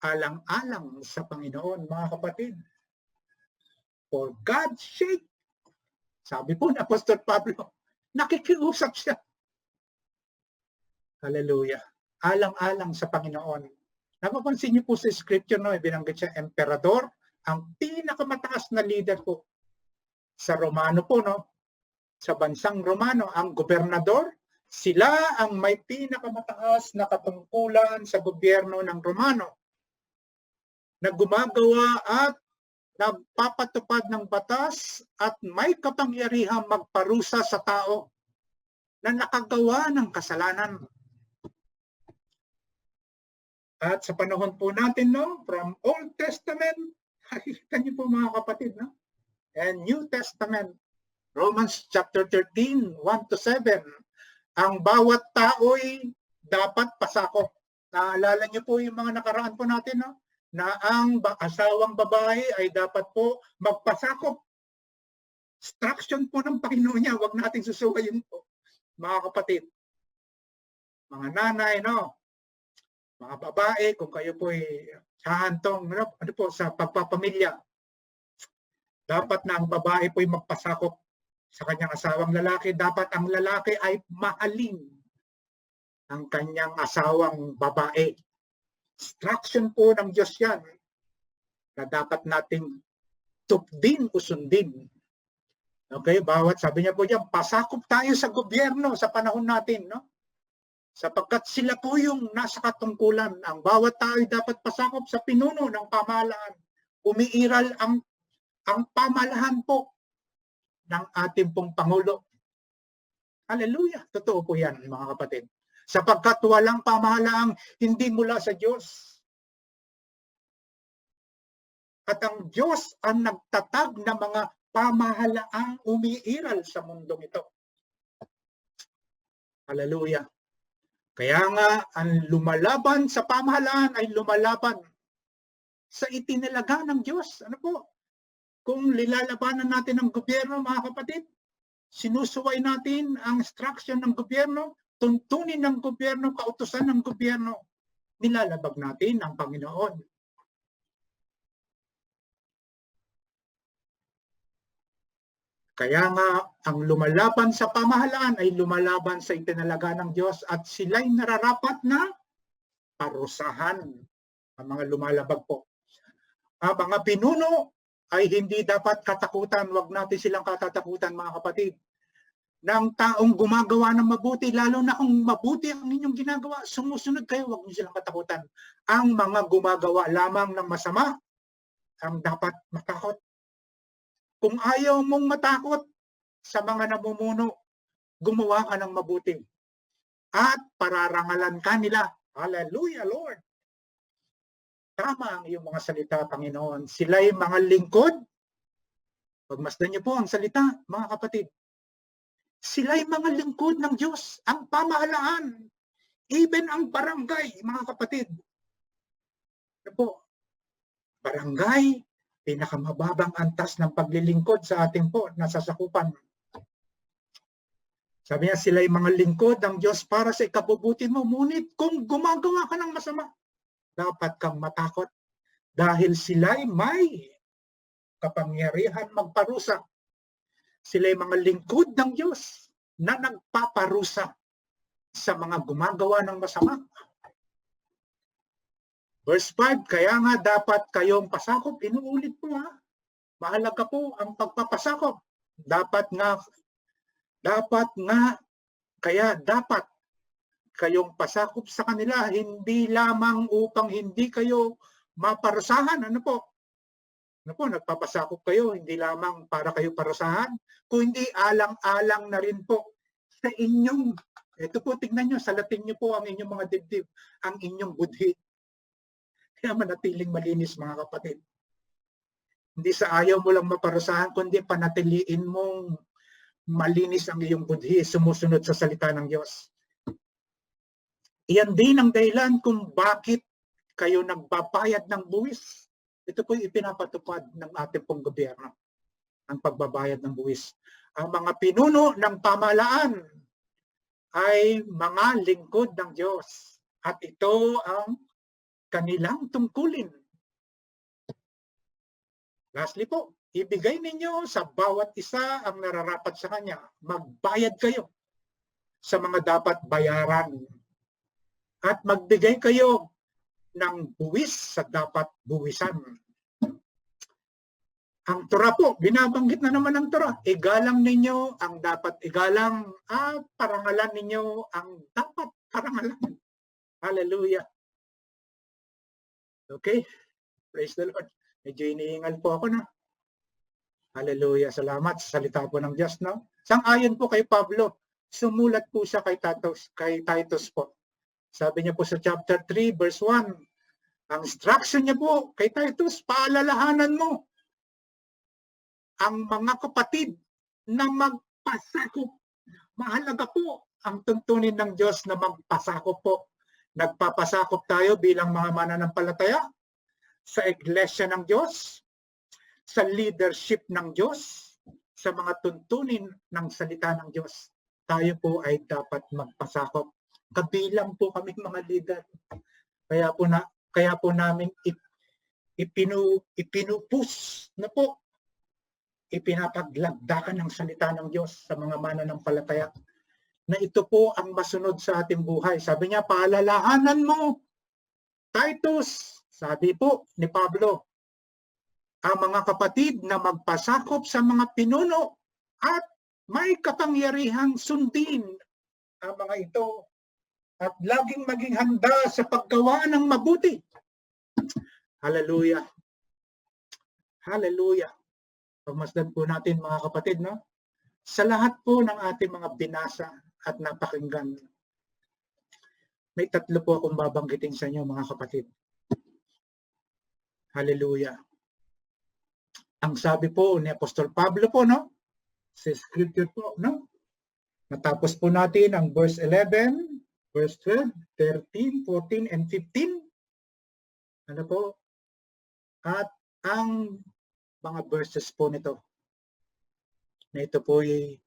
alang-alang sa Panginoon, mga kapatid. For God's sake, sabi po ni Apostol Pablo, nakikiusap siya. Hallelujah. Alang-alang sa Panginoon. Napapansin niyo po sa scripture, no, binanggit siya, emperador, ang pinakamataas na leader po sa Romano po, no? Sa bansang Romano, ang gobernador, sila ang may pinakamataas na katungkulan sa gobyerno ng Romano na gumagawa at nagpapatupad ng batas at may kapangyarihang magparusa sa tao na nakagawa ng kasalanan. At sa panahon po natin, no, from Old Testament, nakikita niyo po mga kapatid, no? And New Testament, Romans chapter 13, 1-7, ang bawat tao'y dapat pasakop. Naalala niyo po yung mga nakaraan po natin, no? Na ang asawang babae ay dapat po magpasakop. Instruction po ng Panginoon niya, huwag nating susuwayin po, mga kapatid. Mga nanay, no? Mga babae, kung kayo po ay hahantong ano po, sa pagpapamilya, dapat na ang babae po ay magpasakop sa kanyang asawang lalaki. Dapat ang lalaki ay mahalin ang kanyang asawang babae. Instruction po ng Diyos yan na dapat nating tupdin o sundin. Okay, bawat, sabi niya po diyan, pasakop tayo sa gobyerno sa panahon natin, no? Sapagkat sila po yung nasa katungkulan. Ang bawat tao ay dapat pasakop sa pinuno ng pamahalaan. Umiiral ang pamahalaan po ng ating pong Pangulo. Hallelujah. Totoo po yan, mga kapatid. Sapagkat walang pamahalaang hindi mula sa Diyos. At ang Diyos ang nagtatag ng mga pamahalaang umiiral sa mundong ito. Hallelujah. Kaya nga, ang lumalaban sa pamahalaan ay lumalaban sa itinalaga ng Diyos. Ano po? Kung lilalabanan natin ang gobyerno, mga kapatid, sinusuway natin ang instruction ng gobyerno, tuntunin ng gobyerno, kautusan ng gobyerno, nilalabag natin ang Panginoon. Kaya nga, ang lumalaban sa pamahalaan ay lumalaban sa itinalaga ng Diyos at sila'y nararapat na parusahan ang mga lumalabag po. Ang mga pinuno ay hindi dapat katakutan. Huwag natin silang katatakutan, mga kapatid. Ng taong gumagawa ng mabuti, lalo na kung mabuti ang inyong ginagawa, sumusunod kayo, huwag niyo silang katakutan. Ang mga gumagawa lamang ng masama, ang dapat matakot. Kung ayaw mong matakot sa mga namumuno, gumawa ka ng mabuti. At pararangalan ka nila. Hallelujah, Lord. Tama ang iyong mga salita, Panginoon. Sila'y mga lingkod. Pagmasdan niyo po ang salita, mga kapatid. Sila'y mga lingkod ng Diyos. Ang pamahalaan. Even ang barangay, mga kapatid. Ano po? Barangay, pinakamababang antas ng paglilingkod sa ating po nasasakupan. Sabi niya, sila'y mga lingkod ng Diyos para sa ikabubuti mo. Ngunit kung gumagawa ka ng masama, dapat kang matakot dahil sila'y may kapangyarihan magparusa. Sila'y mga lingkod ng Diyos na nagpaparusa sa mga gumagawa ng masama. Verse 5, kaya nga dapat kayong pasakop. Inuulit po ha. Mahalaga po ang pagpapasakop. Dapat nga, kaya dapat kayong pasakop sa kanila, hindi lamang upang hindi kayo maparusahan. Ano po? Ano po, nagpapasakop kayo, hindi lamang para kayo parusahan, kundi alang-alang na rin po sa inyong, ito po, tingnan nyo, salatin nyo po ang inyong mga dibdib, ang inyong budhi. Kaya manatiling malinis mga kapatid. Hindi sa ayaw mo lang maparusahan, kundi panatiliin mong malinis ang iyong budhi, sumusunod sa salita ng Diyos. Iyan din ang dahilan kung bakit kayo nagbabayad ng buwis. Ito po ipinapatupad ng ating pong gobyerno, ang pagbabayad ng buwis. Ang mga pinuno ng pamahalaan ay mga lingkod ng Diyos. At ito ang kanilang tungkulin. Lastly po, ibigay ninyo sa bawat isa ang nararapat sa kanya. Magbayad kayo sa mga dapat bayaran. At magbigay kayo ng buwis sa dapat buwisan. Ang Torah po, binabanggit na naman ang Torah. Igalang ninyo ang dapat igalang at parangalan ninyo ang dapat parangalan. Hallelujah. Okay, praise the Lord. Medyo iniingal po ako na. Hallelujah, salamat sa salita po ng Diyos. No? Sang-ayon po kay Pablo, sumulat po siya kay Titus po. Sabi niya po sa chapter 3, verse 1, ang instruction niya po kay Titus, paalalahanan mo ang mga kapatid na magpasakop. Mahalaga po ang tuntunin ng Diyos na magpasakop po. Nagpapasakop tayo bilang mga mananampalataya sa iglesia ng Diyos, sa leadership ng Diyos, sa mga tuntunin ng salita ng Diyos. Tayo po ay dapat magpasakop. Kabilang po kaming mga leader. Kaya po namin ipinupus na po, ipinapaglagdakan ng salita ng Diyos sa mga mananampalataya na ito po ang masunod sa ating buhay. Sabi niya, paalalahanan mo, Titus, sabi po ni Pablo, ang mga kapatid na magpasakop sa mga pinuno at may kapangyarihang sundin ang mga ito at laging maging handa sa paggawa ng mabuti. Hallelujah. Hallelujah. Pagmasdan po natin mga kapatid, no? Sa lahat po ng ating mga binasa at napakinggan, may tatlo po akong babanggitin sa inyo mga kapatid. Hallelujah. Ang sabi po ni Apostol Pablo po, no? Sa scripture po, no? Natapos po natin ang verse 11, verse 12, 13, 14, and 15. Ano po? At ang mga verses po nito, na ito po ay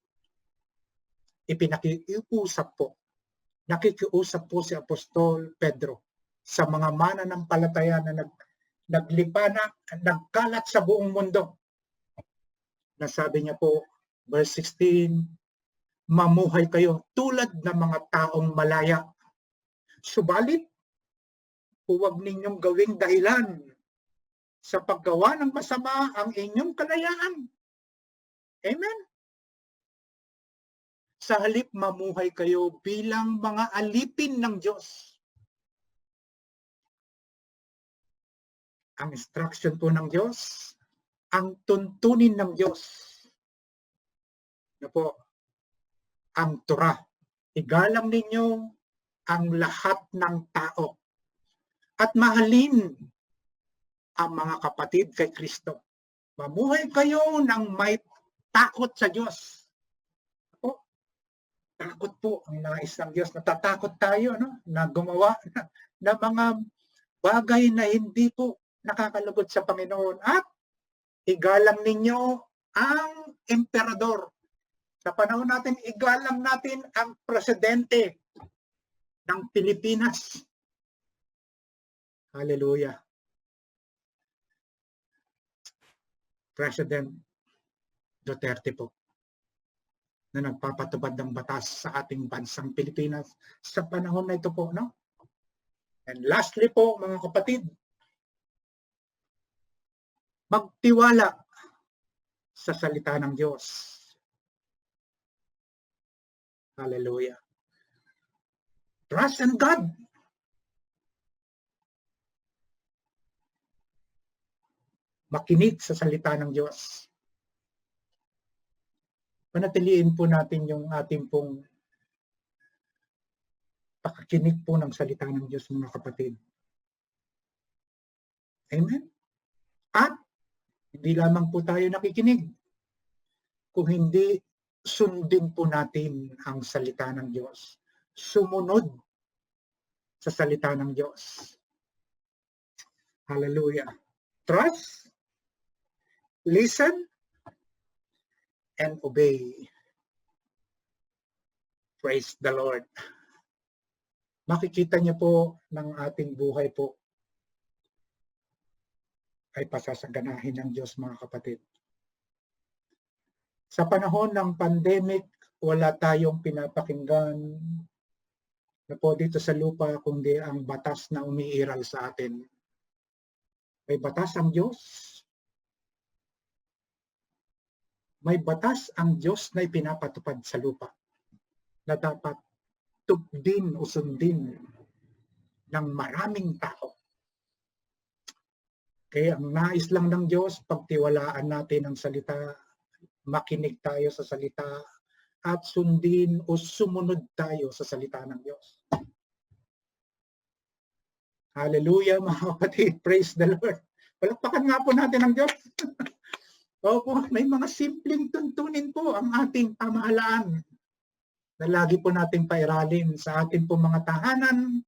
ipinakiusap po. Nakikiusap po si Apostol Pedro sa mga mananampalataya na nagkalat sa buong mundo. Nasabi niya po, verse 16, mamuhay kayo tulad ng mga taong malaya. Subalit, huwag ninyong gawing dahilan sa paggawa ng masama ang inyong kalayaan. Amen? Sa halip mamuhay kayo bilang mga alipin ng Diyos. Ang instruction po ng Diyos, ang tuntunin ng Diyos. Na po, ang Torah. Igalang ninyo ang lahat ng tao. At mahalin ang mga kapatid kay Kristo. Mamuhay kayo ng may takot sa Diyos. Po, takot po ang nais ng Diyos. Natatakot tayo, no? Na gumawa na mga bagay na hindi po nakakalugod sa Panginoon. At igalang ninyo ang emperador. Sa panahon natin, igalang natin ang presidente ng Pilipinas. Hallelujah. President Duterte po, na nagpapatupad ng batas sa ating bansang Pilipinas sa panahon na ito po, no? And lastly po, mga kapatid, magtiwala sa salita ng Diyos. Hallelujah. Trust in God. Makinig sa salita ng Diyos. Panatiliin po natin yung ating pong pakikinig po ng salita ng Diyos, mga kapatid. Amen? At hindi lamang po tayo nakikinig, kung hindi sundin po natin ang salita ng Diyos. Sumunod sa salita ng Diyos. Hallelujah. Trust, listen, and obey. Praise the Lord. Makikita niyo po ng ating buhay po ay pasasaganahin ng Diyos, mga kapatid. Sa panahon ng pandemic, wala tayong pinapakinggan na po dito sa lupa kundi ang batas na umiiral sa atin. May batas ang Diyos. May batas ang Diyos na ipinapatupad sa lupa na dapat tupdin o sundin ng maraming tao. Kaya ang nais lang ng Diyos, pagtiwalaan natin ang salita, makinig tayo sa salita, at sundin o sumunod tayo sa salita ng Diyos. Hallelujah, mga kapatid. Praise the Lord. Palakpakan nga po natin ang Diyos. Opo, may mga simpleng tuntunin po ang ating pamahalaan na lagi po nating pairalin sa ating po mga tahanan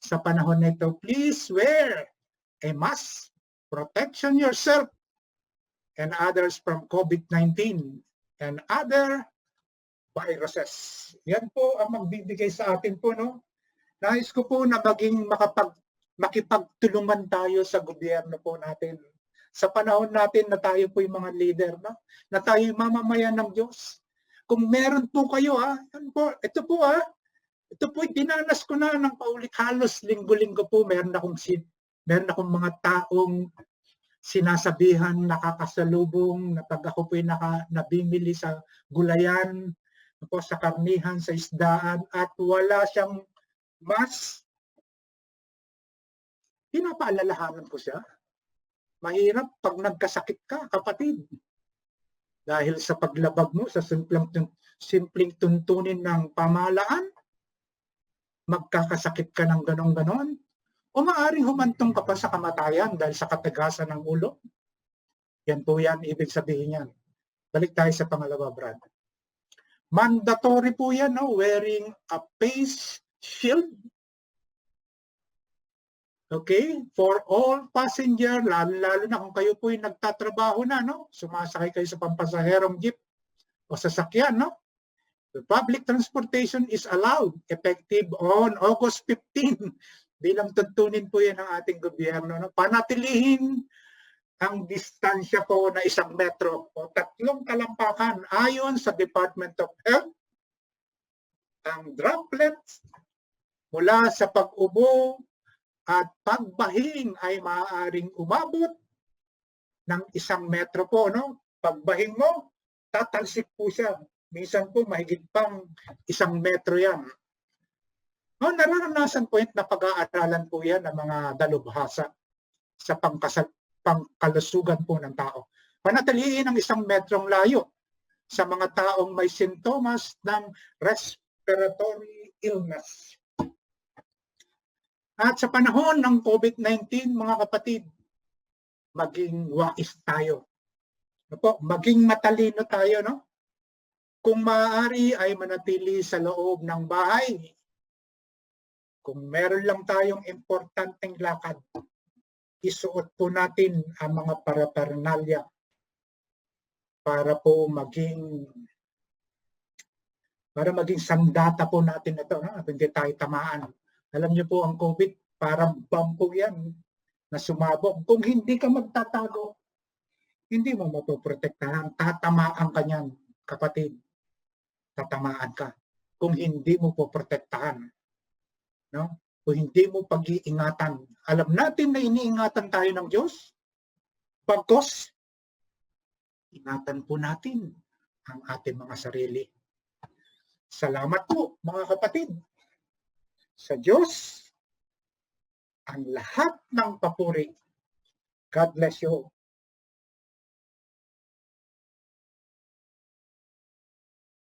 sa panahon nito. Please wear a mask. Protection yourself and others from COVID-19 and other viruses. Yan po ang magbibigay sa atin po, no? Nais ko po na maging makipagtulungan tayo sa gobyerno po natin. Sa panahon natin na tayo po yung mga leader, no? Na tayo yung mamamayan ng Diyos. Kung meron po kayo, ito po, dinanas ko na ng paulit, halos linggo-linggo po, meron akong mga taong sinasabihan, nakakasalubong, na pag ako po nabimili sa gulayan, po, sa karnihan, sa isdaan, at wala siyang mas, pinapaalalahanan ko siya. Mahirap pag nagkasakit ka, kapatid. Dahil sa paglabag mo sa simpleng tuntunin ng pamahalaan, magkakasakit ka ng ganon-ganon, o maaaring humantong ka pa sa kamatayan dahil sa katagasan ng ulo. Yan po yan, ibig sabihin yan. Balik tayo sa pangalawa, Brad. Mandatory po yan, no? Wearing a face shield. Okay? For all passenger, lalo na kung kayo po yung nagtatrabaho na, no? Sumasakay kayo sa pampasaherong jeep o sasakyan, no? The public transportation is allowed effective on August 15. Bilang tuntunin po yan ng ating gobyerno. No? Panatilihin ang distansya po na 1 metro o 3 talampakan ayon sa Department of Health. Ang droplets mula sa pag-ubo at pagbahing ay maaaring umabot ng 1 metro po. No? Pagbahing mo, tatalsik po siya. Minsan po mahigit pang 1 metro yan. No, nararanasan po na pag-aaralan po yan ng mga dalubhasa sa pangkalusugan po ng tao. Panatiliin ang 1 metrong layo sa mga taong may sintomas ng respiratory illness. At sa panahon ng COVID-19, mga kapatid, maging wais tayo. Maging matalino tayo, no? Kung maaari ay manatili sa loob ng bahay. Kung meron lang tayong importanteng lakad, isuot po natin ang mga paraphernalia para maging sandata po natin ito, no? Hindi tayo tamaan. Alam niyo po ang COVID, parang bampo yan na sumabog. Kung hindi ka magtatago, hindi mo mapoprotektahan. Tatamaan ka niyan, kapatid. Tatamaan ka kung hindi mo poprotektahan. No? o hindi mo pag-iingatan. Alam natin na iniingatan tayo ng Diyos. Pagkos, ingatan po natin ang ating mga sarili. Salamat po mga kapatid. Sa Diyos, ang lahat ng papuri. God bless you.